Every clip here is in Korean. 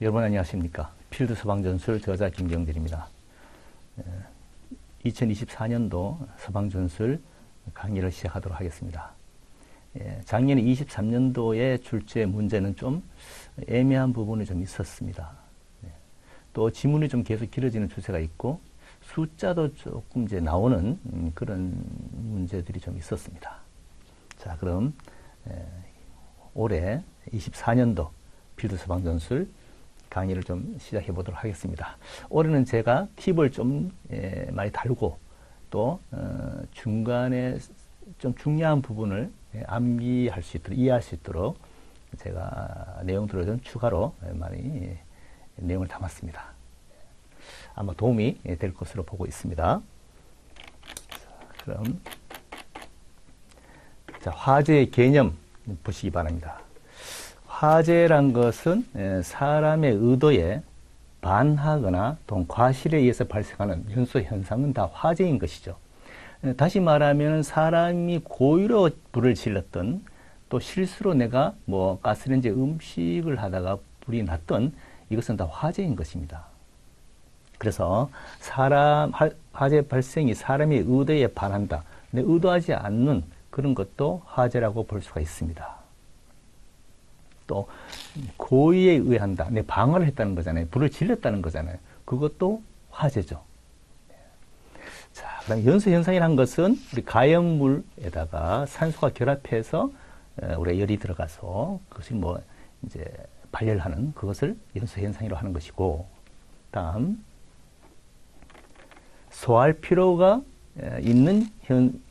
여러분 안녕하십니까. 필드 서방전술 저자 김경길입니다. 2024년도 서방전술 강의를 시작하도록 하겠습니다. 작년에 23년도에 출제 문제는 좀 애매한 부분이 좀 있었습니다. 또 지문이 좀 계속 길어지는 추세가 있고 숫자도 조금 이제 나오는 그런 문제들이 좀 있었습니다. 자, 그럼 올해 24년도 필드 서방전술 강의를 좀 시작해 보도록 하겠습니다. 올해는 제가 팁을 좀 많이 다루고 또 중간에 좀 중요한 부분을 암기할 수 있도록, 이해할 수 있도록 제가 내용들을 좀 추가로 많이 내용을 담았습니다. 아마 도움이 될 것으로 보고 있습니다. 자, 그럼 자, 화제의 개념 보시기 바랍니다. 화제란 것은 사람의 의도에 반하거나 또 과실에 의해서 발생하는 연소 현상은 다 화제인 것이죠. 다시 말하면 사람이 고의로 불을 질렀던 또 실수로 내가 뭐 가스레인지 음식을 하다가 불이 났던 이것은 다 화제인 것입니다. 그래서 화재 발생이 사람의 의도에 반한다. 근데 의도하지 않는 그런 것도 화재라고 볼 수가 있습니다. 또 고의에 의한다. 내 방어를 했다는 거잖아요. 불을 질렀다는 거잖아요. 그것도 화재죠. 자, 그다음 연소 현상이라는 것은 우리 가연물에다가 산소가 결합해서 우리가 열이 들어가서 그것이 뭐 이제 발열하는 그것을 연소 현상이라고 하는 것이고, 다음 소할 필요가 있는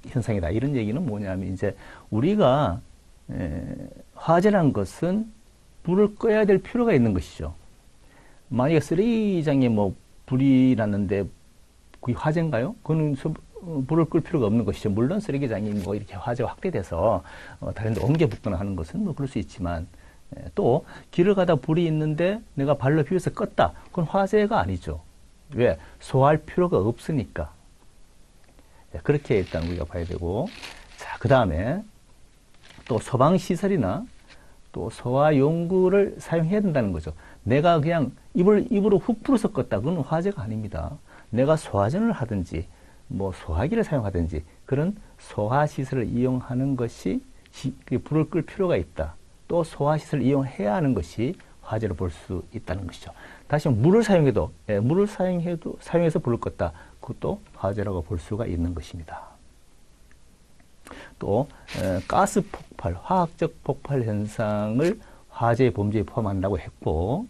현상이다. 이런 얘기는 뭐냐면 이제 우리가 화재란 것은 불을 꺼야 될 필요가 있는 것이죠. 만약에 쓰레기장에 뭐 불이 났는데 그게 화재인가요? 그거는 불을 끌 필요가 없는 것이죠. 물론 쓰레기장이 뭐 이렇게 화재가 확대돼서 다른 데 옮겨 붙거나 하는 것은 뭐 그럴 수 있지만, 또 길을 가다 불이 있는데 내가 발로 비벼서 껐다. 그건 화재가 아니죠. 왜? 소화할 필요가 없으니까. 그렇게 일단 우리가 봐야 되고, 자, 그 다음에 또 소방시설이나 또 소화용구를 사용해야 된다는 거죠. 내가 그냥 입으로 훅 불어서 껐다. 그건 화재가 아닙니다. 내가 소화전을 하든지 뭐 소화기를 사용하든지 그런 소화시설을 이용하는 것이 불을 끌 필요가 있다. 또 소화시설을 이용해야 하는 것이 화재로 볼 수 있다는 것이죠. 다시 물을 사용해서 불을 껐다. 그것도 화재라고 볼 수가 있는 것입니다. 또 가스 폭발, 화학적 폭발 현상을 화재의 범죄에 포함한다고 했고,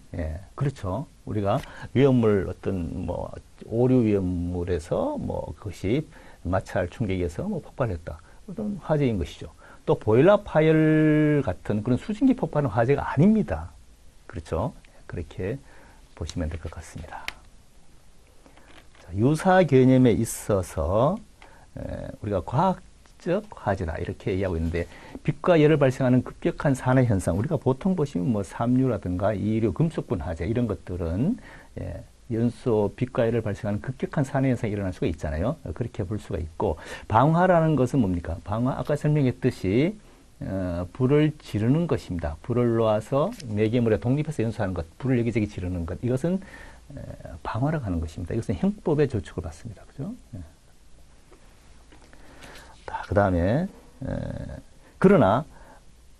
그렇죠. 우리가 위험물 어떤 뭐 오류 위험물에서 뭐 그것이 마찰 충격에서 뭐 폭발했다. 어떤 화재인 것이죠. 또 보일러 파열 같은 그런 수증기 폭발은 화재가 아닙니다. 그렇죠. 그렇게 보시면 될 것 같습니다. 자, 유사 개념에 있어서 우리가 과학적 화재다 이렇게 얘기하고 있는데, 빛과 열을 발생하는 급격한 산화 현상, 우리가 보통 보시면 뭐 삼류라든가 이류, 금속분 화재 이런 것들은 연소 빛과 열을 발생하는 급격한 산화 현상이 일어날 수가 있잖아요. 그렇게 볼 수가 있고, 방화라는 것은 뭡니까? 방화, 아까 설명했듯이 불을 지르는 것입니다. 불을 놓아서 매개물에 독립해서 연소하는 것, 불을 여기저기 지르는 것, 이것은 방화라고 하는 것입니다. 이것은 형법의 저축을 받습니다. 그죠? 그 다음에 그러나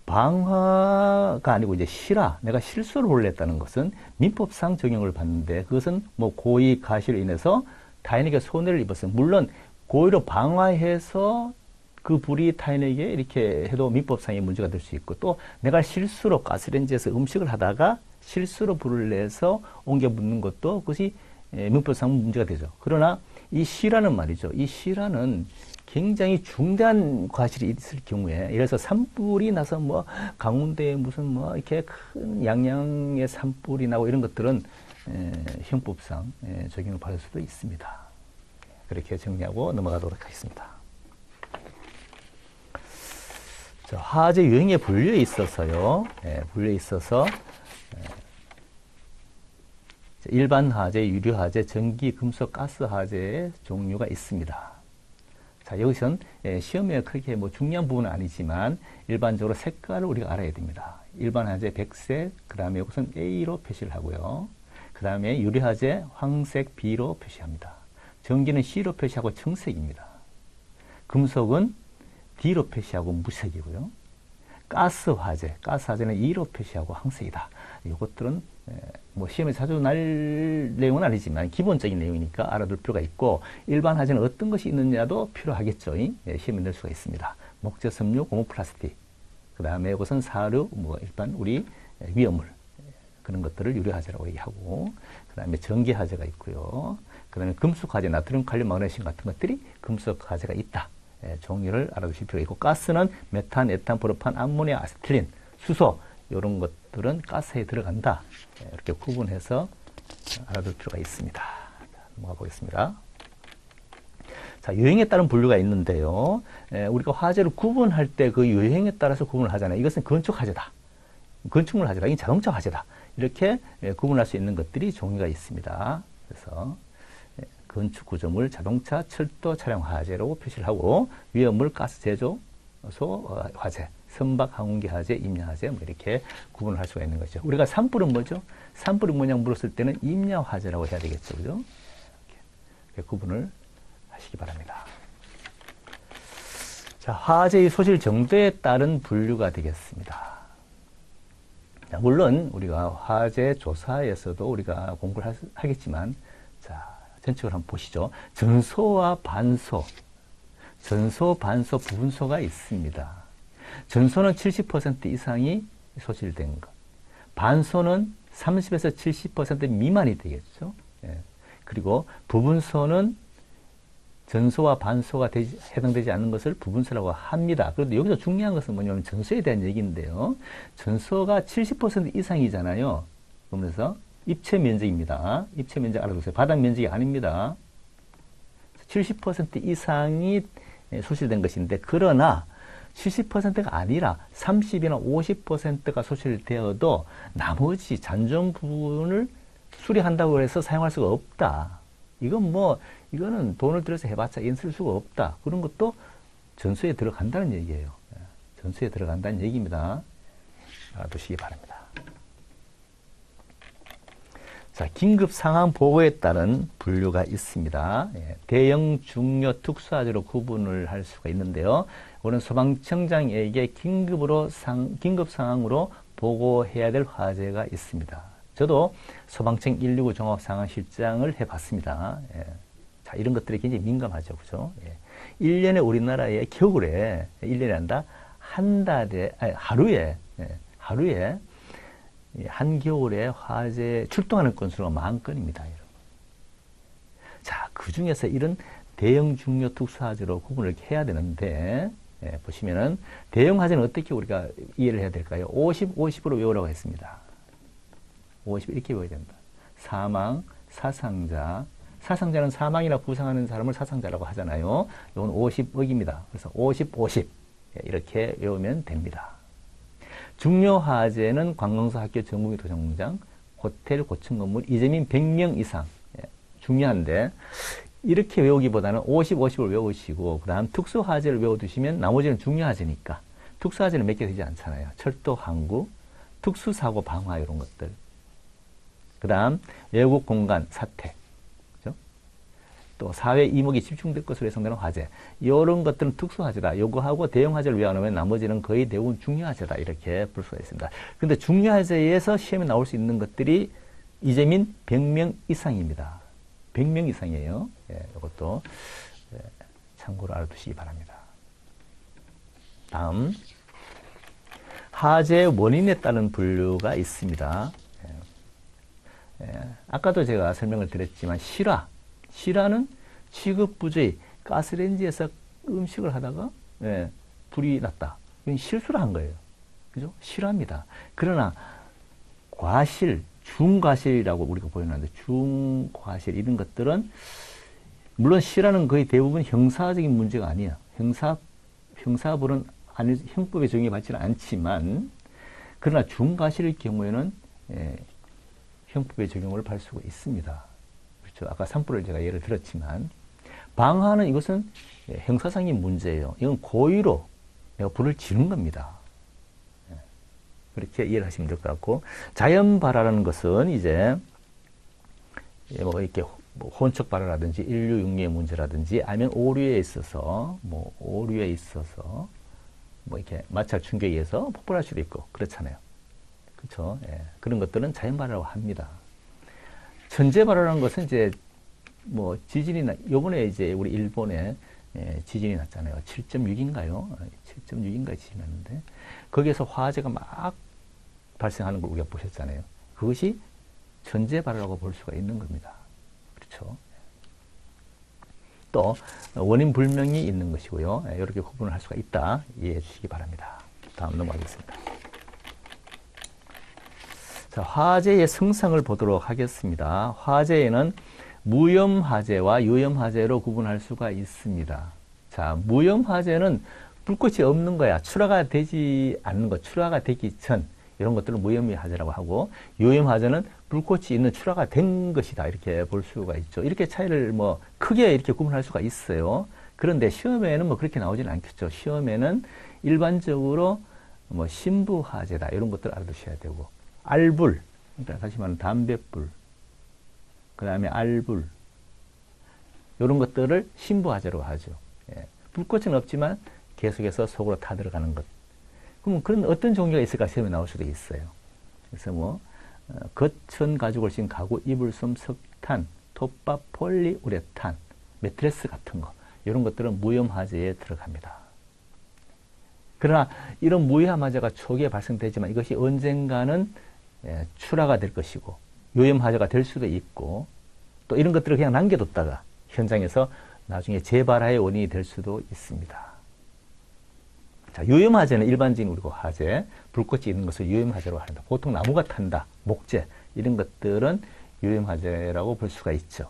방화가 아니고 이제 실화, 내가 실수를 혼냈다는 것은 민법상 적용을 받는데, 그것은 뭐 고의 가실로 인해서 타인에게 손해를 입었어요. 물론 고의로 방화해서 그 불이 타인에게 이렇게 해도 민법상의 문제가 될 수 있고, 또 내가 실수로 가스레인지에서 음식을 하다가 실수로 불을 내서 옮겨 묻는 것도 그것이 민법상 문제가 되죠. 그러나 이 실화는 말이죠. 이 실화는 굉장히 중대한 과실이 있을 경우에, 예를 들어서 산불이 나서 뭐 강원도에 무슨 뭐 이렇게 큰 양양의 산불이 나고 이런 것들은 형법상 적용을 받을 수도 있습니다. 그렇게 정리하고 넘어가도록 하겠습니다. 자, 화재 유형의 분류에 있어서요. 분류에 있어서 일반 화재, 유류 화재, 전기, 금속, 가스 화재의 종류가 있습니다. 자, 여기선 시험에 그렇게 뭐 중요한 부분은 아니지만 일반적으로 색깔을 우리가 알아야 됩니다. 일반 화재 백색, 그 다음에 이것은 A로 표시를 하고요. 그 다음에 유리화재 황색 B로 표시합니다. 전기는 C로 표시하고 청색입니다. 금속은 D로 표시하고 무색이고요. 가스화재는 E로 표시하고 황색이다. 이것들은 뭐 시험에 자주 날 내용은 아니지만 기본적인 내용이니까 알아둘 필요가 있고, 일반 화재는 어떤 것이 있느냐도 필요하겠죠. 시험에 낼 수가 있습니다. 목재, 섬유, 고무, 플라스틱. 그 다음에 이것은 사료, 뭐 일반 우리 위험물, 그런 것들을 유리화재라고 얘기하고, 그 다음에 전기화재가 있고요. 그 다음에 금속화재, 나트륨, 칼륨, 마그네슘 같은 것들이 금속화재가 있다. 종류를 알아두실 필요가 있고, 가스는 메탄, 에탄, 프로판, 암모니아, 아세틸린, 수소, 이런 것들은 가스에 들어간다. 이렇게 구분해서 알아둘 필요가 있습니다. 넘어가 보겠습니다. 자, 유형에 따른 분류가 있는데요. 우리가 화재를 구분할 때 그 유형에 따라서 구분을 하잖아요. 이것은 건축 화재다. 건축물 화재다. 이건 자동차 화재다. 이렇게 구분할 수 있는 것들이 종류가 있습니다. 그래서 건축 구조물, 자동차, 철도, 차량 화재로 표시를 하고, 위험물, 가스 제조소 화재, 선박, 항공기 화재, 임야 화재, 뭐 이렇게 구분을 할 수가 있는 거죠. 우리가 산불은 뭐죠? 산불이 뭐냐고 물었을 때는 임야 화재라고 해야 되겠죠. 그죠? 이렇게 구분을 하시기 바랍니다. 자, 화재의 소실 정도에 따른 분류가 되겠습니다. 자, 물론 우리가 화재 조사에서도 우리가 공부를 하겠지만, 자, 전체적으로 한번 보시죠. 전소와 반소, 부분소가 있습니다. 전소는 70% 이상이 소실된 것, 반소는 30에서 70% 미만이 되겠죠. 그리고 부분소는 전소와 반소가 해당되지 않는 것을 부분소라고 합니다. 그런데 여기서 중요한 것은 뭐냐면 전소에 대한 얘기인데요. 전소가 70% 이상이잖아요. 그러면서 입체 면적입니다. 입체 면적 알아두세요. 바닥 면적이 아닙니다. 70% 이상이 소실된 것인데, 그러나 70%가 아니라 30이나 50%가 소실되어도 나머지 잔존 부분을 수리한다고 해서 사용할 수가 없다. 이거는 돈을 들여서 해봤자 쓸 수가 없다. 그런 것도 전소에 들어간다는 얘기예요. 전소에 들어간다는 얘기입니다. 알아두시기 바랍니다. 자, 긴급 상황 보고에 따른 분류가 있습니다. 대형, 중요, 특수화재로 구분을 할 수가 있는데요. 오늘 소방청장에게 긴급 상황으로 보고해야 될 화재가 있습니다. 저도 소방청 119 종합상황실장을 해봤습니다. 자, 이런 것들이 굉장히 민감하죠. 그죠? 1년에 우리나라의 겨울에, 1년이 아니라 하루에 한겨울에 화재 출동하는 건수가 10,000건입니다. 자, 그 중에서 이런 대형, 중요, 특수화재로 구분을 해야 되는데, 보시면은 대형 화재는 어떻게 우리가 이해를 해야 될까요? 50, 50으로 외우라고 했습니다. 50 이렇게 외워야 된다. 사망, 사상자. 사상자는 사망이나 부상하는 사람을 사상자라고 하잖아요. 이건 50억입니다. 그래서 50, 50 이렇게 외우면 됩니다. 중요 화재는 관공서, 학교, 정부미, 도청장, 호텔, 고층 건물, 이재민 100명 이상. 중요한데, 이렇게 외우기보다는 50, 50을 외우시고, 그 다음 특수 화재를 외워두시면 나머지는 중요 화재니까. 특수 화재는 몇 개 되지 않잖아요. 철도, 항구, 특수사고, 방화, 이런 것들. 그 다음, 외국 공간, 사태. 또 사회 이목이 집중될 것으로 예상되는 화재, 이런 것들은 특수화재다. 요거하고 대형화재를 외워놓으면 나머지는 거의 대부분 중요화재다. 이렇게 볼 수가 있습니다. 그런데 중요화재에서 시험에 나올 수 있는 것들이 이재민 100명 이상입니다. 100명 이상이에요. 이것도 참고로 알아두시기 바랍니다. 다음, 화재 원인에 따른 분류가 있습니다. 아까도 제가 설명을 드렸지만 실화는 취급부주의, 가스레인지에서 음식을 하다가 불이 났다. 이건 실수를 한 거예요. 그죠? 실화입니다. 그러나 과실, 중과실이라고 우리가 보여놨는데, 중과실 이런 것들은 물론 실화는 거의 대부분 형사적인 문제가 아니에요. 형사벌은 형법에 적용받지는 않지만, 그러나 중과실의 경우에는 형법에 적용을 받을 수가 있습니다. 아까 산불을 제가 예를 들었지만, 방화는 이것은 형사상인 문제예요. 이건 고의로 내가 불을 지른 겁니다. 그렇게 이해를 하시면 될 것 같고, 자연발화라는 것은 이제 뭐 이렇게 혼척 발화라든지 인류 육류의 문제라든지 아니면 오류에 있어서 뭐 이렇게 마찰 충격에 의해서 폭발할 수도 있고 그렇잖아요. 그렇죠? 예. 그런 것들은 자연발화라고 합니다. 천재발화라는 것은 이제 뭐 지진이나 요번에 이제 우리 일본에 지진이 났잖아요. 7.6인가요? 7.6인가 지진이 났는데 거기에서 화재가 막 발생하는 걸 우리가 보셨잖아요. 그것이 천재발화라고 볼 수가 있는 겁니다. 그렇죠? 또 원인 불명이 있는 것이고요. 이렇게 구분을 할 수가 있다. 이해해 주시기 바랍니다. 다음 넘어가겠습니다. 자, 화재의 성상을 보도록 하겠습니다. 화재에는 무염화재와 유염화재로 구분할 수가 있습니다. 자, 무염화재는 불꽃이 없는 거야. 출하가 되지 않는 것, 출하가 되기 전 이런 것들을 무염화재라고 하고, 유염화재는 불꽃이 있는 출하가 된 것이다. 이렇게 볼 수가 있죠. 이렇게 차이를 뭐 크게 이렇게 구분할 수가 있어요. 그런데 시험에는 뭐 그렇게 나오지는 않겠죠. 시험에는 일반적으로 뭐 신부화재다. 이런 것들 알아두셔야 되고, 알불, 그러니까 다시 말하면 담뱃불, 그 다음에 알불, 이런 것들을 신부화재로 하죠. 예. 불꽃은 없지만 계속해서 속으로 타들어가는 것. 그러면 그런 어떤 종류가 있을까 시험에 나올 수도 있어요. 그래서 뭐 겉천 가죽을 씬 가구, 이불솜, 석탄, 톱밥, 폴리우레탄, 매트레스 같은 거, 이런 것들은 무염화재에 들어갑니다. 그러나 이런 무염화재가 초기에 발생되지만 이것이 언젠가는 출하가 될 것이고 유염화재가 될 수도 있고, 또 이런 것들을 그냥 남겨뒀다가 현장에서 나중에 재발화의 원인이 될 수도 있습니다. 자, 유염화재는 일반적인 우리가 화재, 불꽃이 있는 것을 유염화재로 한다. 보통 나무가 탄다, 목재, 이런 것들은 유염화재라고 볼 수가 있죠.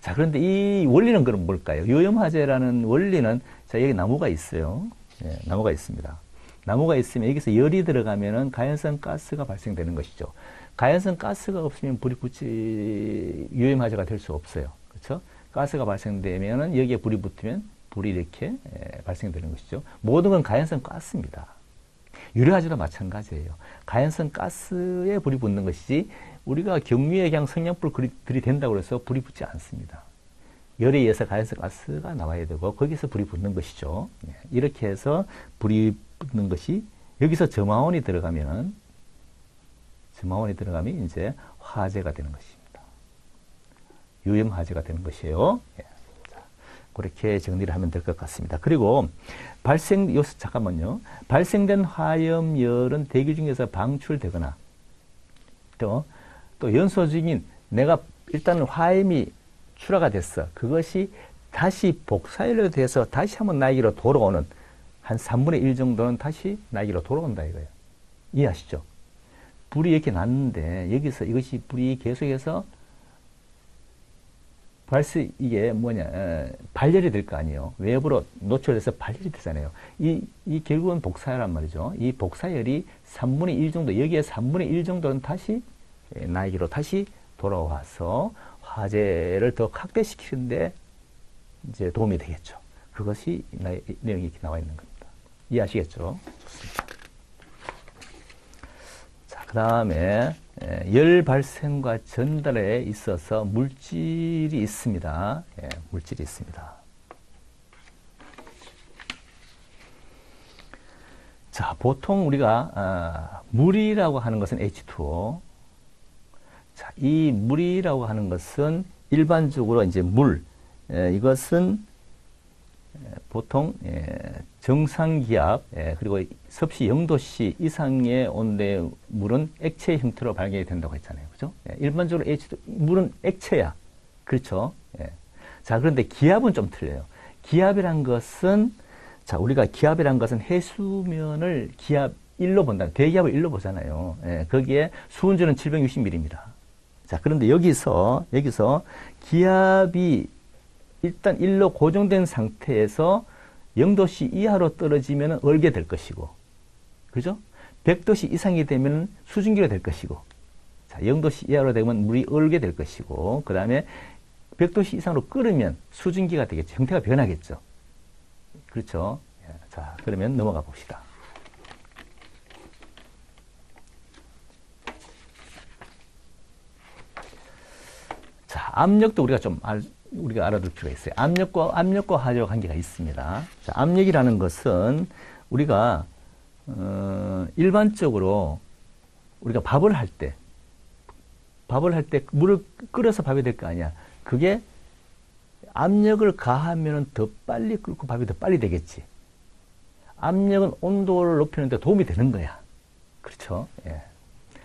자, 그런데 이 원리는 그럼 뭘까요? 유염화재라는 원리는, 자, 여기 나무가 있어요. 예, 나무가 있습니다. 나무가 있으면 여기서 열이 들어가면은 가연성 가스가 발생되는 것이죠. 가연성 가스가 없으면 불이 유염화재가 될 수 없어요. 그렇죠? 가스가 발생되면은 여기에 불이 붙으면 불이 이렇게 발생되는 것이죠. 모든 건 가연성 가스입니다. 유래화재도 마찬가지예요. 가연성 가스에 불이 붙는 것이지 우리가 경유에 그냥 성냥불 들이댄다고 해서 불이 붙지 않습니다. 열에 의해서 가연성 가스가 나와야 되고 거기서 불이 붙는 것이죠. 이렇게 해서 불이 붙는 것이, 여기서 점화원이 들어가면 이제 화재가 되는 것입니다. 유염화재가 되는 것이에요. 그렇게 정리를 하면 될 것 같습니다. 그리고 잠깐만요. 발생된 화염열은 대기 중에서 방출되거나 또 연소 중인 내가 일단 화염이 출하가 됐어. 그것이 다시 복사열로 돼서 다시 한번 나에게로 돌아오는 한 3분의 1 정도는 다시 나에게로 돌아온다 이거예요. 이해하시죠? 불이 이렇게 났는데 여기서 이것이 불이 계속해서 이게 발열이 될 거 아니에요. 외부로 노출돼서 발열이 되잖아요. 이 결국은 복사열란 말이죠. 이 복사열이 3분의 1 정도, 여기에 3분의 1 정도는 다시 나에게로 다시 돌아와서 화재를 더 확대시키는데 이제 도움이 되겠죠. 그것이 내용이 이렇게 나와 있는 겁니다. 이해하시겠죠? 좋습니다. 자, 그 다음에 열 발생과 전달에 있어서 물질이 있습니다. 물질이 있습니다. 자, 보통 우리가 물이라고 하는 것은 H2O. 자, 이 물이라고 하는 것은 일반적으로 이제 물, 이것은 보통 정상기압 그리고 섭씨 0도씨 이상의 온도의 물은 액체 형태로 발견이 된다고 했잖아요. 그죠? 일반적으로 물은 액체야. 그렇죠? 자, 그런데 기압은 좀 틀려요. 기압이란 것은, 자, 우리가 기압이란 것은 해수면을 기압 1로 본다. 대기압을 1로 보잖아요. 거기에 수온주는 760ml입니다. 자, 그런데 여기서 기압이 일단 1로 고정된 상태에서 0도씨 이하로 떨어지면 얼게 될 것이고, 그죠? 100도씨 이상이 되면 수증기가 될 것이고, 자, 0도씨 이하로 되면 물이 얼게 될 것이고, 그 다음에 100도씨 이상으로 끓으면 수증기가 되겠죠. 형태가 변하겠죠. 그렇죠. 자, 그러면 넘어가 봅시다. 자, 압력도 우리가 알아둘 필요가 있어요. 압력과 화재와 관계가 있습니다. 자, 압력이라는 것은 우리가 일반적으로 우리가 밥을 할 때 물을 끓여서 밥이 될 거 아니야. 그게 압력을 가하면 더 빨리 끓고 밥이 더 빨리 되겠지. 압력은 온도를 높이는 데 도움이 되는 거야. 그렇죠? 예.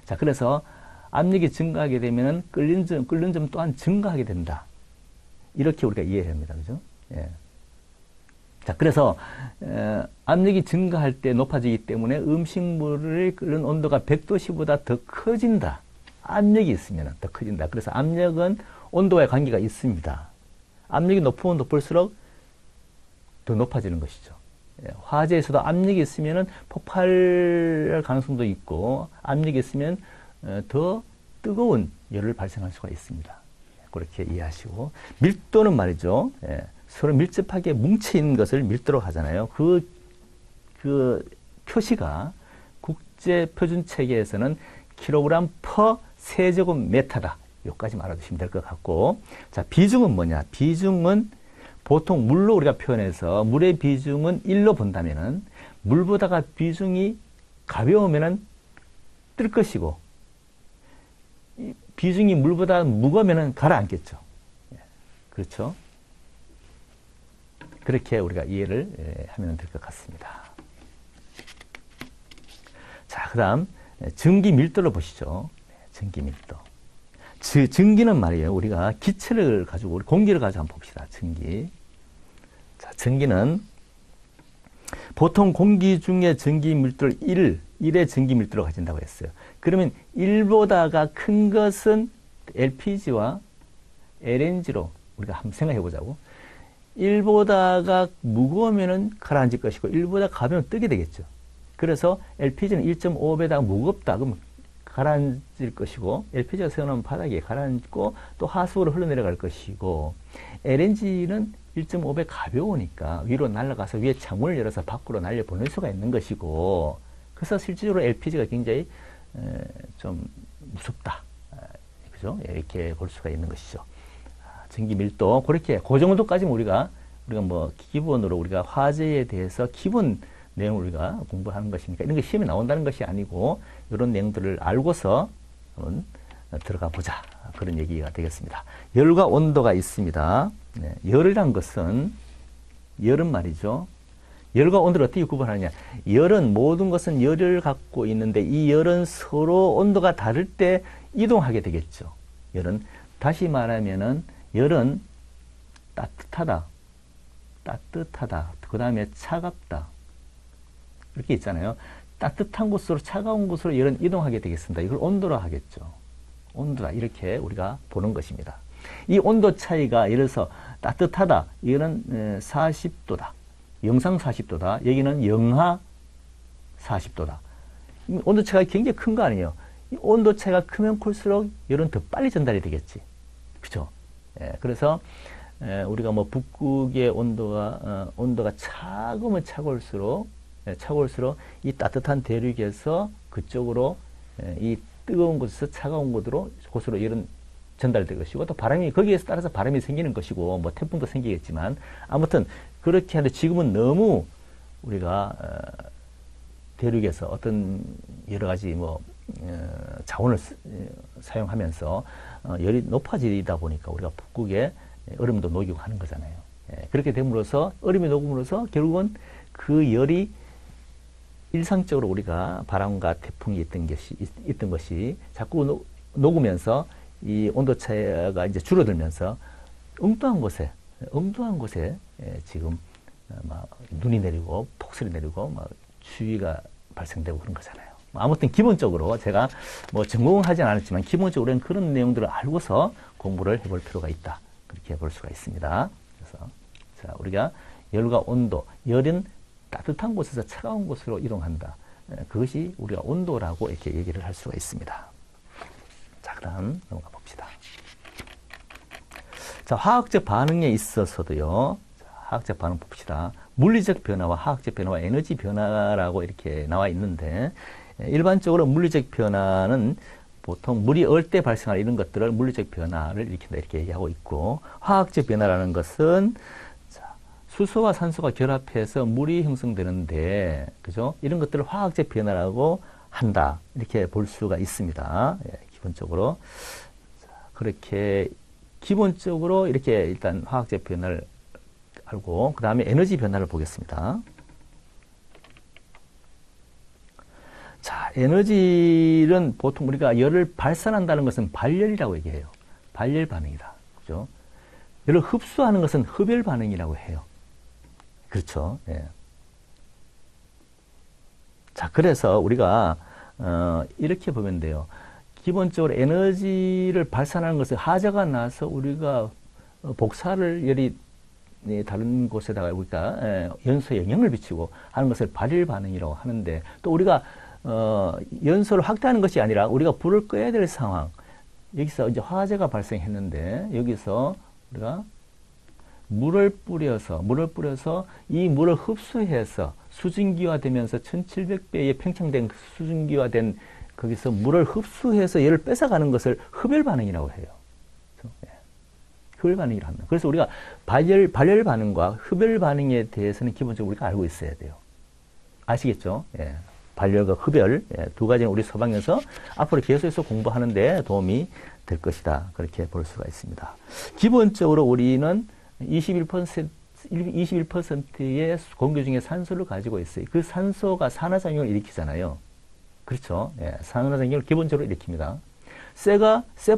자, 그래서 압력이 증가하게 되면 끓는 점 또한 증가하게 된다. 이렇게 우리가 이해해야 합니다. 그죠? 예. 자, 그래서 압력이 증가할 때 높아지기 때문에 음식물을 끓는 온도가 100도씨보다 더 커진다. 압력이 있으면 더 커진다. 그래서 압력은 온도와의 관계가 있습니다. 압력이 높으면 높을수록 더 높아지는 것이죠. 예, 화재에서도 압력이 있으면 폭발할 가능성도 있고, 압력이 있으면 더 뜨거운 열을 발생할 수가 있습니다. 그렇게 이해하시고, 밀도는 말이죠. 예, 서로 밀접하게 뭉쳐있는 것을 밀도로 하잖아요. 그 표시가 국제표준체계에서는 킬로그램 퍼 세제곱미터다. 여기까지 알아두시면 될 것 같고, 자, 비중은 뭐냐? 비중은 보통 물로 우리가 표현해서 물의 비중은 1로 본다면은 물보다가 비중이 가벼우면은 뜰 것이고, 비중이 물보다 무거우면은 가라앉겠죠. 그렇죠? 그렇게 우리가 이해를 하면 될 것 같습니다. 자, 그 다음 전기 밀도를 보시죠. 전기 밀도. 전기는 말이에요. 우리가 기체를 가지고, 우리 공기를 가지고 한번 봅시다. 전기. 자, 전기는 보통 공기 중에 전기 밀도를 1의 전기 밀도로 가진다고 했어요. 그러면 1보다가 큰 것은 LPG와 LNG로 우리가 한번 생각해 보자고. 1보다가 무거우면 가라앉을 것이고 1보다 가벼우면 뜨게 되겠죠. 그래서 LPG는 1.5배다가 무겁다. 그럼 가라앉을 것이고, LPG가 세워놓은 바닥에 가라앉고 또 하수구로 흘러내려갈 것이고, LNG는 1.5배 가벼우니까 위로 날아가서 위에 창문을 열어서 밖으로 날려보낼 수가 있는 것이고, 그래서 실질적으로 LPG가 굉장히 좀 무섭다. 그죠? 이렇게 볼 수가 있는 것이죠. 전기 밀도, 그렇게, 그 정도까지는 우리가 뭐 기본으로 우리가 화재에 대해서 기본 내용을 우리가 공부하는 것이니까 이런 게 시험에 나온다는 것이 아니고 이런 내용들을 알고서 한번 들어가 보자. 그런 얘기가 되겠습니다. 열과 온도가 있습니다. 네, 열이란 것은, 열은 말이죠. 열과 온도를 어떻게 구분하느냐. 열은, 모든 것은 열을 갖고 있는데 이 열은 서로 온도가 다를 때 이동하게 되겠죠. 열은, 다시 말하면은 열은 따뜻하다, 그 다음에 차갑다. 이렇게 있잖아요. 따뜻한 곳으로, 차가운 곳으로 열은 이동하게 되겠습니다. 이걸 온도라 하겠죠. 온도라, 이렇게 우리가 보는 것입니다. 이 온도 차이가, 예를 들어서 따뜻하다, 이거는 40도다. 영상 40도다. 여기는 영하 40도다. 온도 차이가 굉장히 큰 거 아니에요. 이 온도 차이가 크면 클수록 열은 더 빨리 전달이 되겠지. 그죠? 예, 그래서 우리가 뭐 북극의 온도가 차가우면 차가울수록 이 따뜻한 대륙에서 그쪽으로, 이 뜨거운 곳에서 차가운 곳으로 열은 전달될 것이고, 또 바람이, 거기에서 따라서 바람이 생기는 것이고, 뭐 태풍도 생기겠지만, 아무튼 그렇게 하는데 지금은 너무 우리가 대륙에서 어떤 여러 가지 뭐 자원을 사용하면서 열이 높아지다 보니까 우리가 북극에 얼음도 녹이고 하는 거잖아요. 그렇게 됨으로써, 얼음이 녹음으로써 결국은 그 열이 일상적으로 우리가 바람과 태풍이 있던 것이 자꾸 녹으면서 이 온도차가 이제 줄어들면서 엉뚱한 곳에 지금 막 눈이 내리고 폭설이 내리고 막 추위가 발생되고 그런 거잖아요. 아무튼 기본적으로 제가 뭐 전공하진 않았지만 기본적으로는 그런 내용들을 알고서 공부를 해볼 필요가 있다. 그렇게 볼 수가 있습니다. 그래서 자, 우리가 열과 온도, 열은 따뜻한 곳에서 차가운 곳으로 이동한다. 그것이 우리가 온도라고 이렇게 얘기를 할 수가 있습니다. 자, 그다음 넘어가 봅시다. 자, 화학적 반응에 있어서도요. 자, 화학적 반응 봅시다. 물리적 변화와 화학적 변화와 에너지 변화라고 이렇게 나와 있는데, 일반적으로 물리적 변화는 보통 물이 얼 때 발생하는 이런 것들을 물리적 변화를 일으킨다 이렇게 얘기하고 있고, 화학적 변화라는 것은 자, 수소와 산소가 결합해서 물이 형성되는데, 그죠? 이런 것들을 화학적 변화라고 한다 이렇게 볼 수가 있습니다. 예, 기본적으로 자, 그렇게 기본적으로 이렇게 일단 화학적 변화를 알고, 그 다음에 에너지 변화를 보겠습니다. 자, 에너지는 보통 우리가 열을 발산한다는 것은 발열이라고 얘기해요. 발열 반응이다. 그죠? 열을 흡수하는 것은 흡열 반응이라고 해요. 그렇죠? 예. 자, 그래서 우리가 이렇게 보면 돼요. 기본적으로 에너지를 발산하는 것은 하자가 나서 우리가 복사를 열이 다른 곳에다가 우리가 연소에 영향을 미치고 하는 것을 발열 반응이라고 하는데, 또 우리가 연소를 확대하는 것이 아니라 우리가 불을 꺼야 될 상황, 여기서 이제 화재가 발생했는데 여기서 우리가 물을 뿌려서 이 물을 흡수해서 수증기화되면서 1700배의 팽창된 수증기화된 거기서 물을 흡수해서 열을 뺏어가는 것을 흡열 반응이라고 해요. 흡열 반응이라고 합니다. 그래서 우리가 발열 반응과 흡열 반응에 대해서는 기본적으로 우리가 알고 있어야 돼요. 아시겠죠? 예. 발열과 흡열, 예, 두 가지는 우리 서방에서 앞으로 계속해서 공부하는데 도움이 될 것이다. 그렇게 볼 수가 있습니다. 기본적으로 우리는 21%의 공기 중에 산소를 가지고 있어요. 그 산소가 산화작용을 일으키잖아요. 그렇죠? 예, 산화작용을 기본적으로 일으킵니다. 쇠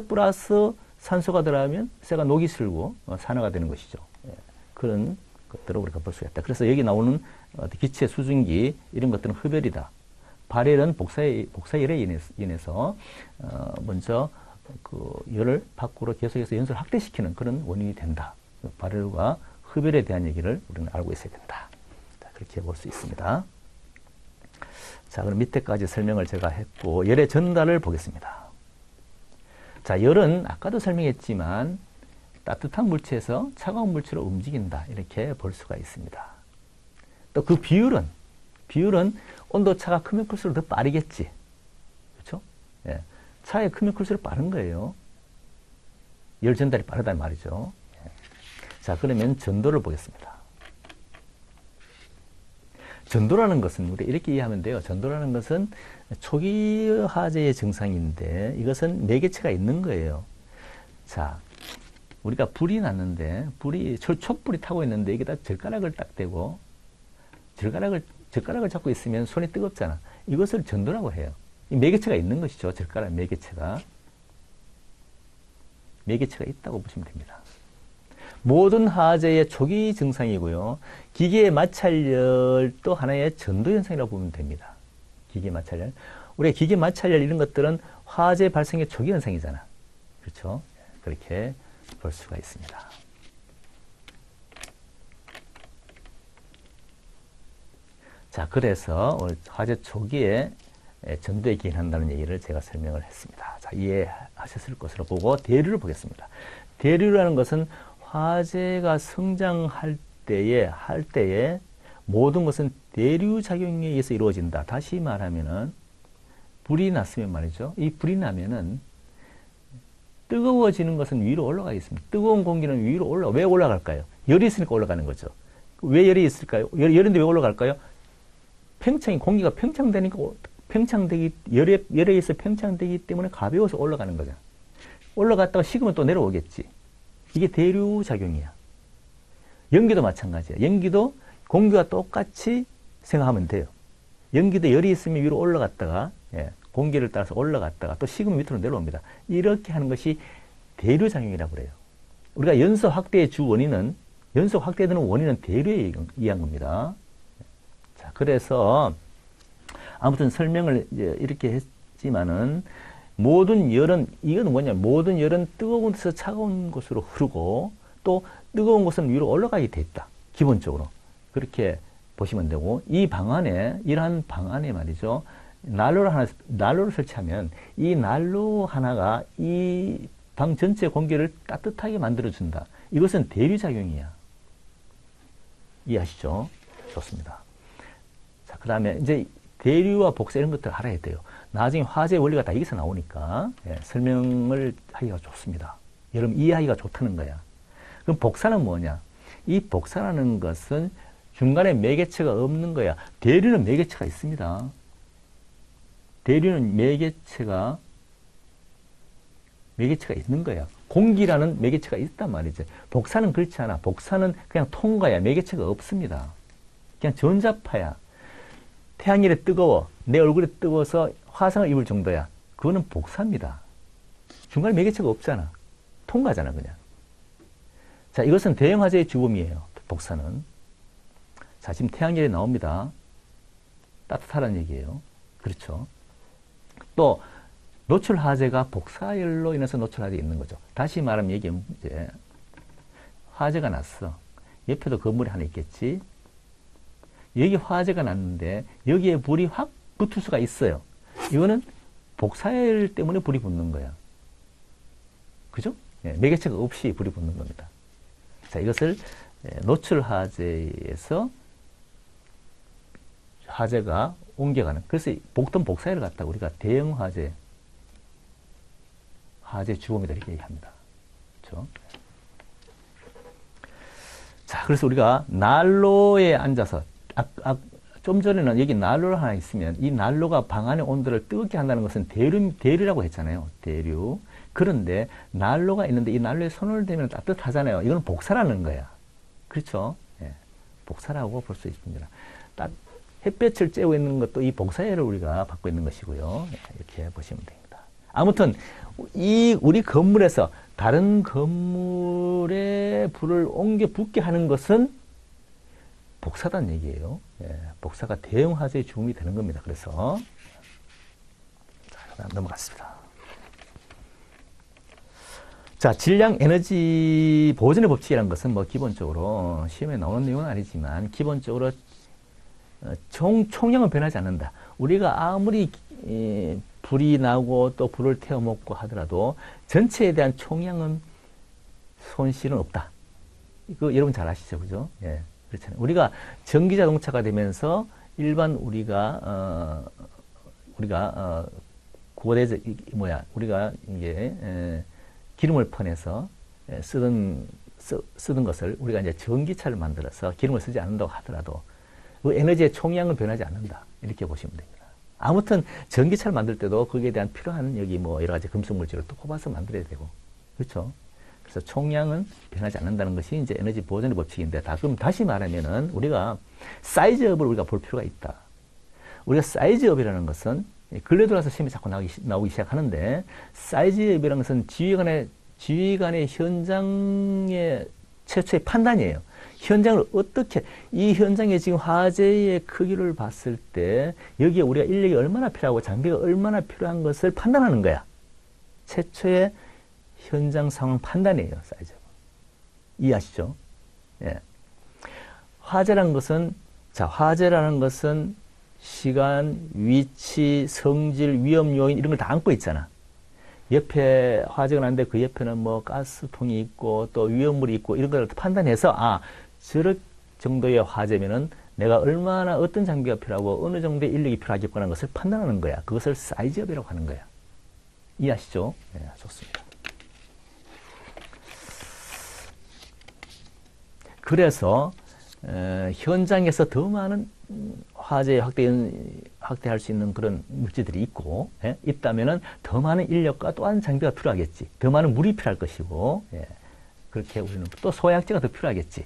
플러스 산소가 들어가면 쇠가 녹이 슬고 산화가 되는 것이죠. 예, 그런 것들을 우리가 볼 수가 있다. 그래서 여기 나오는 기체, 수증기 이런 것들은 흡열이다. 발열은 복사열에 인해서 먼저 그 열을 밖으로 계속해서 연소를 확대시키는 그런 원인이 된다. 발열과 흡열에 대한 얘기를 우리는 알고 있어야 된다. 자, 그렇게 볼 수 있습니다. 자, 그럼 밑에까지 설명을 제가 했고, 열의 전달을 보겠습니다. 자, 열은 아까도 설명했지만 따뜻한 물체에서 차가운 물체로 움직인다. 이렇게 볼 수가 있습니다. 또 그 비율은 온도차가 크면 클수록 더 빠르겠지. 그렇죠? 예. 차에 크면 클수록 빠른 거예요. 열 전달이 빠르단 말이죠. 예. 자, 그러면 전도를 보겠습니다. 전도라는 것은 우리 이렇게 이해하면 돼요. 전도라는 것은 초기 화재의 증상인데 이것은 매개체가 있는 거예요. 자, 우리가 불이 났는데 촛불이 타고 있는데 여기다 젓가락을 딱 대고 젓가락을 잡고 있으면 손이 뜨겁잖아. 이것을 전도라고 해요. 이 매개체가 있는 것이죠. 젓가락 매개체가 있다고 보시면 됩니다. 모든 화재의 초기 증상이고요. 기계 마찰열도 하나의 전도 현상이라고 보면 됩니다. 기계 마찰열. 우리가 기계 마찰열 이런 것들은 화재 발생의 초기 현상이잖아. 그렇죠? 그렇게 볼 수가 있습니다. 자, 그래서 오늘 화재 초기에 전도에 기인한다는 얘기를 제가 설명을 했습니다. 자, 이해하셨을 것으로 보고 대류를 보겠습니다. 대류라는 것은 화재가 성장할 때에 모든 것은 대류작용에 의해서 이루어진다. 다시 말하면은 불이 났으면 말이죠. 이 불이 나면은 뜨거워지는 것은 위로 올라가겠습니다. 뜨거운 공기는 위로 왜 올라갈까요? 열이 있으니까 올라가는 거죠. 왜 열이 있을까요? 열인데 왜 올라갈까요? 공기가 열에 의해서 팽창되기 때문에 가벼워서 올라가는 거죠. 올라갔다가 식으면 또 내려오겠지. 이게 대류작용이야. 연기도 마찬가지야. 연기도 공기와 똑같이 생각하면 돼요. 연기도 열이 있으면 위로 올라갔다가, 공기를 따라서 올라갔다가 또 식으면 밑으로 내려옵니다. 이렇게 하는 것이 대류작용이라고 그래요. 우리가 연소 확대의 연소 확대되는 원인은 대류에 의한 겁니다. 자, 그래서 아무튼 설명을 이렇게 했지만은 모든 열은 뜨거운 곳에서 차가운 곳으로 흐르고 또 뜨거운 곳은 위로 올라가게 돼 있다. 기본적으로. 그렇게 보시면 되고, 이러한 방안에 말이죠. 난로를 설치하면 이 난로 하나가 이 방 전체 공기를 따뜻하게 만들어준다. 이것은 대류작용이야. 이해하시죠? 좋습니다. 자, 그 다음에 이제 대류와 복사 이런 것들 알아야 돼요. 나중에 화재 원리가 다 여기서 나오니까 설명을 하기가 좋습니다. 여러분 이해하기가 좋다는 거야. 그럼 복사는 뭐냐? 이 복사라는 것은 중간에 매개체가 없는 거야. 대류는 매개체가 있습니다. 대류는 매개체가 있는 거야. 공기라는 매개체가 있단 말이지. 복사는 그렇지 않아. 복사는 그냥 통과야. 매개체가 없습니다. 그냥 전자파야. 태양열에 뜨거워. 내 얼굴에 뜨거워서 화상을 입을 정도야. 그거는 복사입니다. 중간에 매개체가 없잖아. 통과잖아, 그냥. 자, 이것은 대형화재의 주범이에요. 복사는. 자, 지금 태양열이 나옵니다. 따뜻하다는 얘기예요. 그렇죠. 또 노출화재가 복사열로 인해서 노출화재가 있는 거죠. 다시 말하면 이게 이제 화재가 났어. 옆에도 건물이 하나 있겠지. 여기 화재가 났는데 여기에 불이 확 붙을 수가 있어요. 이거는 복사열 때문에 불이 붙는 거야. 그죠? 매개체가 없이 불이 붙는 겁니다. 자, 이것을 노출화재에서 화재가 옮겨가는. 그래서 복던 복사열을 갖다가 우리가 대형화재, 화재 주범이다 이렇게 얘기합니다. 그렇죠? 자, 그래서 우리가 난로에 앉아서 좀 전에는 여기 난로가 하나 있으면 이 난로가 방 안의 온도를 뜨겁게 한다는 것은 대류라고 했잖아요. 대류. 그런데 난로가 있는데 이 난로에 손을 대면 따뜻하잖아요. 이건 복사라는 거야. 그렇죠? 예. 복사라고 볼 수 있습니다. 햇볕을 쬐고 있는 것도 이 복사열을 우리가 받고 있는 것이고요. 예, 이렇게 보시면 됩니다. 아무튼 우리 건물에서 다른 건물에 불을 옮겨 붙게 하는 것은 복사단 얘기예요. 예, 복사가 대형 화재의 주범이 되는 겁니다. 그래서 자, 그다음 넘어갔습니다. 자, 질량 에너지 보존의 법칙이라는 것은 뭐 기본적으로 시험에 나오는 내용은 아니지만 기본적으로 총량은 변하지 않는다. 우리가 아무리 불이 나고 또 불을 태워 먹고 하더라도 전체에 대한 총량은 손실은 없다. 이거 여러분 잘 아시죠, 그죠? 예, 그렇잖아요. 우리가 전기 자동차가 되면서 일반 우리가 우리가 이게 기름을 퍼내서 쓰던 것을 우리가 이제 전기차를 만들어서 기름을 쓰지 않는다고 하더라도 그 에너지의 총량은 변하지 않는다. 이렇게 보시면 됩니다. 아무튼 전기차를 만들 때도 거기에 대한 필요한 여기 뭐 여러 가지 금속 물질을 또 꼽아서 만들어야 되고. 그렇죠? 그래서 총량은 변하지 않는다는 것이 이제 에너지 보존의 법칙인데, 그럼 다시 말하면은 우리가 사이즈업을 우리가 볼 필요가 있다. 우리가 사이즈업이라는 것은 근래 들어서 시험이 자꾸 나오기 시작하는데, 사이즈업이라는 것은 지휘관의 현장의 최초의 판단이에요. 현장을 어떻게, 이 현장에 지금 화재의 크기를 봤을 때 여기에 우리가 인력이 얼마나 필요하고 장비가 얼마나 필요한 것을 판단하는 거야. 최초의 현장 상황 판단이에요, 사이즈. 이해하시죠? 예. 화재라는 것은 시간, 위치, 성질, 위험 요인 이런 걸 다 안고 있잖아. 옆에 화재가 났는데 그 옆에는 뭐 가스통이 있고 또 위험물이 있고 이런 걸 판단해서 저런 정도의 화재면은 내가 얼마나 어떤 장비가 필요하고 어느 정도의 인력이 필요하겠구나 하는 것을 판단하는 거야. 그것을 사이즈업이라고 하는 거야. 이해하시죠? 네, 좋습니다. 그래서 현장에서 더 많은 화재 확대할 수 있는 그런 물질들이 있고, 있다면은 더 많은 인력과 또한 장비가 필요하겠지. 더 많은 물이 필요할 것이고, 그렇게 우리는 또 소약제가 더 필요하겠지.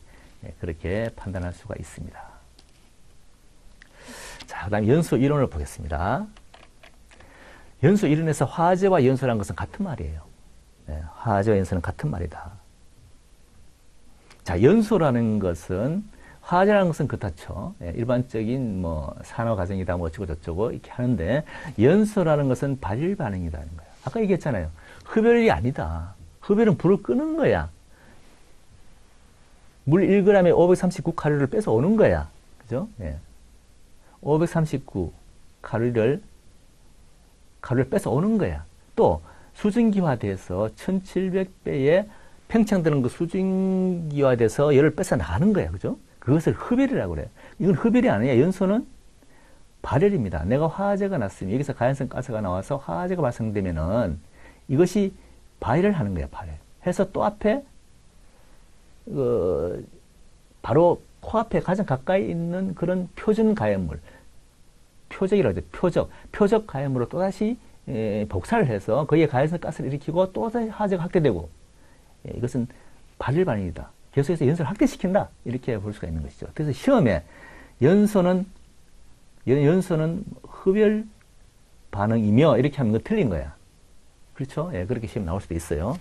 그렇게 판단할 수가 있습니다. 자, 그 다음 연소 이론을 보겠습니다. 연소 이론에서 화재와 연소라는 것은 같은 말이에요. 화재와 연소는 같은 말이다. 자, 연소라는 것은, 화재라는 것은 그렇죠. 일반적인 뭐 산화 과정이다 뭐 어쩌고 저쩌고 이렇게 하는데, 연소라는 것은 발열 반응이라는 거예요. 아까 얘기했잖아요. 흡열이 아니다. 흡열은 불을 끄는 거야. 물 1g에 539칼로리를 뺏어 오는 거야. 그죠? 539칼로리를 뺏어 오는 거야. 또 수증기화돼서 1700배의 팽창되는 그 수증기화돼서 열을 뺏어 나가는 거야. 그죠? 그것을 흡열이라고 그래요. 이건 흡열이 아니야. 연소는 발열입니다. 내가 화재가 났으면 여기서 가연성 가스가 나와서 화재가 발생되면은 이것이 발열을 하는 거야. 발열. 해서 또 앞에 바로 코앞에 가장 가까이 있는 그런 표준 가연물, 표적이라고 하죠. 표적 가연물로 또다시 복사를 해서 거기에 가연성 가스를 일으키고 또다시 화재가 확대되고, 이것은 발열 반응이다. 계속해서 연소를 확대시킨다. 이렇게 볼 수가 있는 것이죠. 그래서 시험에 연소는 흡열 반응이며 이렇게 하면 틀린 거야. 그렇죠? 예, 그렇게 시험 나올 수도 있어요.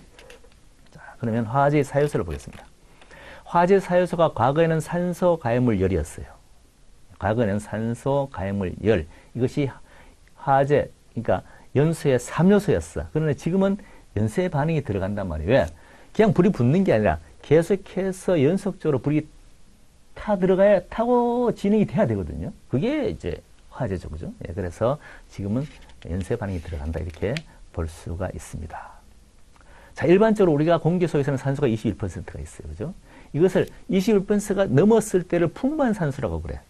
자, 그러면 화재의 사유소를 보겠습니다. 화재 사유소가 과거에는 산소 가연물 열이었어요. 과거에는 산소 가연물 열. 이것이 화재, 그러니까 연소의 3요소였어. 그런데 지금은 연소의 반응이 들어간단 말이에요. 왜? 그냥 불이 붙는 게 아니라 계속해서 연속적으로 불이 타고 진행이 돼야 되거든요. 그게 이제 화재죠. 그죠? 예, 그래서 지금은 연소의 반응이 들어간다. 이렇게 볼 수가 있습니다. 자, 일반적으로 우리가 공기 속에서는 산소가 21%가 있어요. 그죠? 이것을 21%가 넘었을 때를 풍부한 산소라고 그래.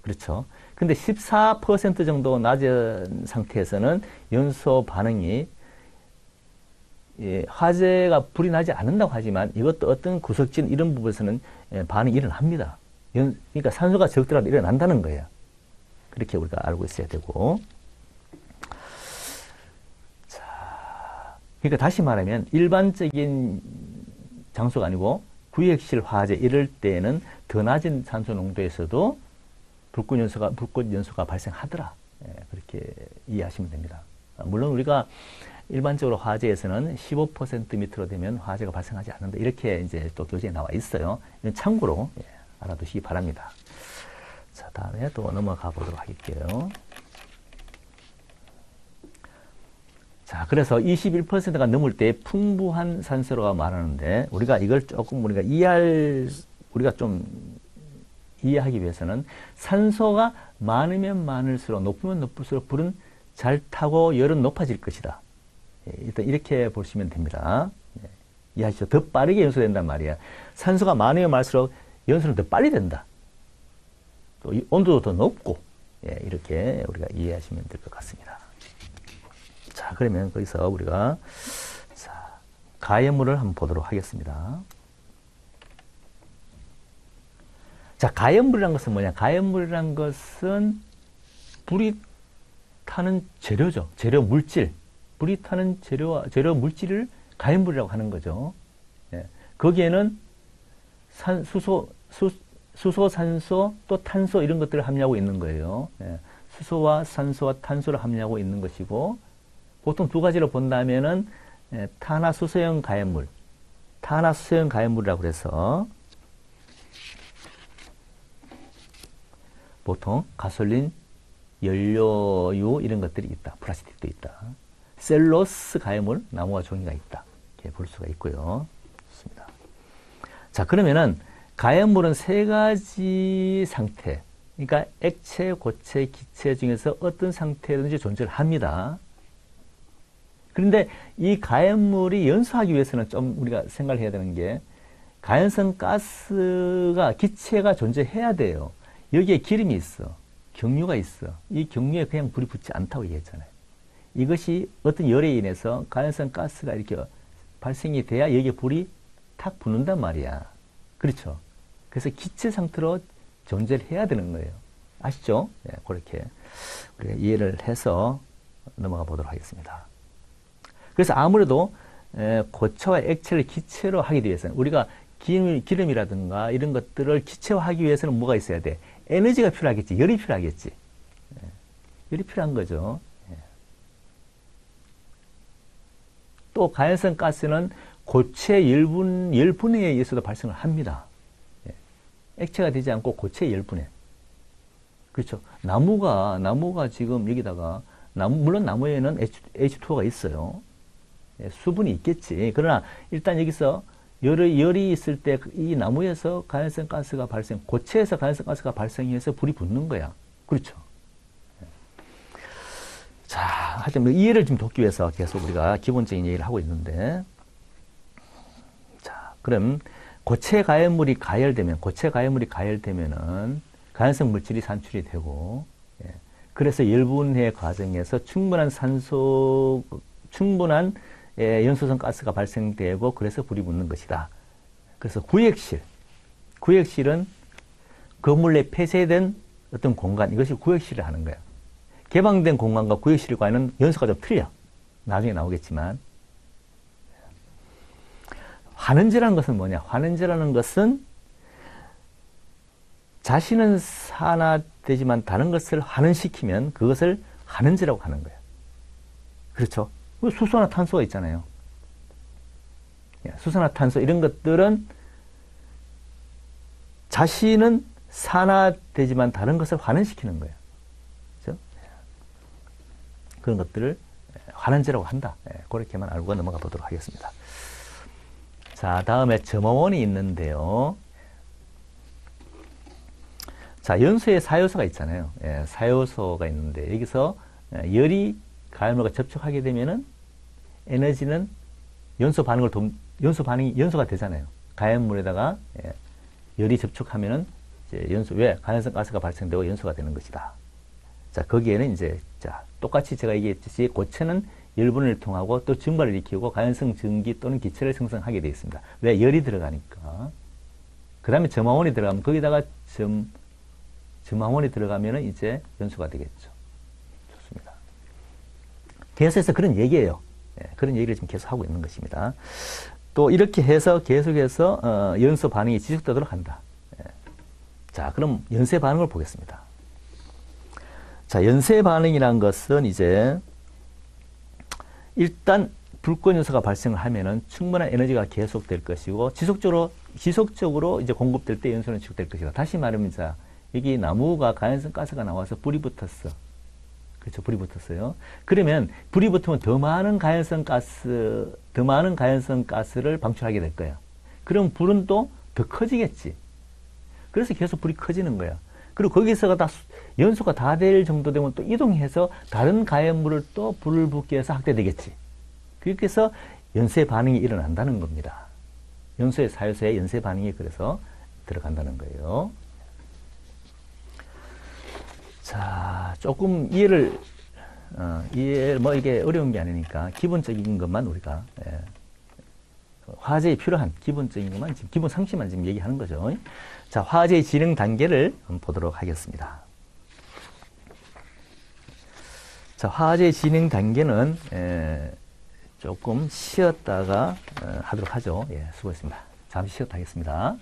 그렇죠? 근데 14% 정도 낮은 상태에서는 연소 반응이, 화재가 불이 나지 않는다고 하지만 이것도 어떤 구석진 이런 부분에서는 반응이 일어납니다. 그러니까 산소가 적더라도 일어난다는 거예요. 그렇게 우리가 알고 있어야 되고. 자, 그러니까 다시 말하면 일반적인 장소가 아니고 구역실 화재 이럴 때에는 더 낮은 산소 농도에서도 불꽃 연소가 발생하더라. 그렇게 이해하시면 됩니다. 물론 우리가 일반적으로 화재에서는 15% 밑으로 되면 화재가 발생하지 않는다. 이렇게 이제 또 교재에 나와 있어요. 이건 참고로 알아두시기 바랍니다. 자, 다음에 또 넘어가 보도록 할게요. 자, 그래서 21%가 넘을 때 풍부한 산소라고 말하는데, 우리가 이걸 조금 우리가 좀 이해하기 위해서는 산소가 많으면 많을수록, 높으면 높을수록 불은 잘 타고 열은 높아질 것이다. 일단 이렇게 보시면 됩니다. 이해하시죠? 더 빠르게 연소된단 말이야. 산소가 많으면 많을수록 연소는 더 빨리 된다. 또 온도도 더 높고, 이렇게 우리가 이해하시면 될 것 같습니다. 자, 그러면 거기서 우리가 가연물을 한번 보도록 하겠습니다. 자, 가연물이란 것은 뭐냐? 가연물이란 것은 불이 타는 재료죠. 재료 물질. 불이 타는 재료 물질을 가연물이라고 하는 거죠. 거기에는 수소, 산소, 또 탄소 이런 것들을 함유하고 있는 거예요. 수소와 산소와 탄소를 함유하고 있는 것이고, 보통 두 가지로 본다면은 탄화수소형 가연물, 탄화수소형 가연물이라고 해서 보통 가솔린, 연료유 이런 것들이 있다. 플라스틱도 있다. 셀룰로스 가연물, 나무와 종이가 있다. 이렇게 볼 수가 있고요. 좋습니다. 자, 그러면은 가연물은 세 가지 상태, 그러니까 액체, 고체, 기체 중에서 어떤 상태든지 존재를 합니다. 그런데 이 가연물이 연소하기 위해서는 좀 우리가 생각을 해야 되는 게, 가연성 가스가, 기체가 존재해야 돼요. 여기에 기름이 있어. 경유가 있어. 이 경유에 그냥 불이 붙지 않다고 얘기했잖아요. 이것이 어떤 열에 인해서 가연성 가스가 이렇게 발생이 돼야 여기에 불이 탁 붙는단 말이야. 그렇죠? 그래서 기체 상태로 존재를 해야 되는 거예요. 아시죠? 네, 그렇게 우리가 이해를 해서 넘어가 보도록 하겠습니다. 그래서 아무래도 고체와 액체를 기체로 하기 위해서는, 우리가 기름이라든가 이런 것들을 기체화하기 위해서는 뭐가 있어야 돼? 에너지가 필요하겠지. 열이 필요하겠지. 열이 필요한 거죠. 또 가연성 가스는 고체 열분해에 의해서도 발생을 합니다. 액체가 되지 않고 고체 열분해. 그렇죠. 나무가 지금 여기다가, 물론 나무에는 H2O가 있어요. 수분이 있겠지. 그러나 일단 여기서 열이 있을 때 이 나무에서 가연성 가스가 고체에서 가연성 가스가 발생해서 불이 붙는 거야. 그렇죠. 자, 하여튼 뭐 이해를 좀 돕기 위해서 계속 우리가 기본적인 얘기를 하고 있는데, 자, 그럼 고체 가열물이 가열되면은 가연성 물질이 산출이 되고, 예, 그래서 열분해 과정에서 충분한 예, 연소성 가스가 발생되고 그래서 불이 붙는 것이다. 그래서 구역실은 건물 내 폐쇄된 어떤 공간, 이것이 구역실을 하는 거야. 개방된 공간과 구역실과는 연소가 좀 틀려. 나중에 나오겠지만. 환원제라는 것은 뭐냐? 환원제라는 것은 자신은 산화되지만 다른 것을 환원시키면 그것을 환원제라고 하는 거예요. 그렇죠? 수소나탄소가 있잖아요. 수소나탄소 이런 것들은 자신은 산화되지만 다른 것을 환원시키는 거예요. 그렇죠? 그런 것들을 환원제라고 한다. 그렇게만 알고 넘어가 보도록 하겠습니다. 자, 다음에 점화원이 있는데요. 자, 연소에 사요소가 있잖아요. 사요소가 있는데 여기서 열이 가열물과 접촉하게 되면은 에너지는 연소가 되잖아요. 가열물에다가 열이 접촉하면은 이제 가연성 가스가 발생되고 연소가 되는 것이다. 자, 거기에는 이제, 자, 똑같이 제가 얘기했듯이 고체는 열분을 통하고 또 증발을 일으키고 가연성 전기 또는 기체를 생성하게 되어 있습니다. 왜? 열이 들어가니까. 그 다음에 점화원이 들어가면 거기다가 점화원이 들어가면은 이제 연소가 되겠죠. 좋습니다. 계속해서 그런 얘기예요. 그런 얘기를 지금 계속 하고 있는 것입니다. 또 이렇게 해서 계속해서 연소 반응이 지속되도록 한다. 자, 그럼 연쇄 반응을 보겠습니다. 자, 연쇄 반응이란 것은 이제 일단 불꽃 연소가 발생을 하면은 충분한 에너지가 계속될 것이고 지속적으로 이제 공급될 때 연소는 지속될 것이다. 다시 말하면 자, 여기 나무가 가연성 가스가 나와서 불이 붙었어. 그렇죠. 불이 붙었어요. 그러면 불이 붙으면 더 많은 가연성 가스를 방출하게 될 거예요. 그럼 불은 또 더 커지겠지. 그래서 계속 불이 커지는 거야. 그리고 거기서가 다 연소가 다 될 정도 되면 또 이동해서 다른 가연물을 또 불을 붙게 해서 확대되겠지. 그렇게 해서 연쇄 반응이 일어난다는 겁니다. 연소의 사요소에 연쇄 반응이 그래서 들어간다는 거예요. 자, 조금 뭐 이게 어려운 게 아니니까 기본적인 것만 우리가, 화재에 필요한 기본적인 것만, 지금 기본 상식만 지금 얘기하는 거죠. 자, 화재의 진행 단계를 한번 보도록 하겠습니다. 자, 화재의 진행 단계는, 조금 쉬었다가 하도록 하죠. 수고했습니다. 잠시 쉬었다 하겠습니다.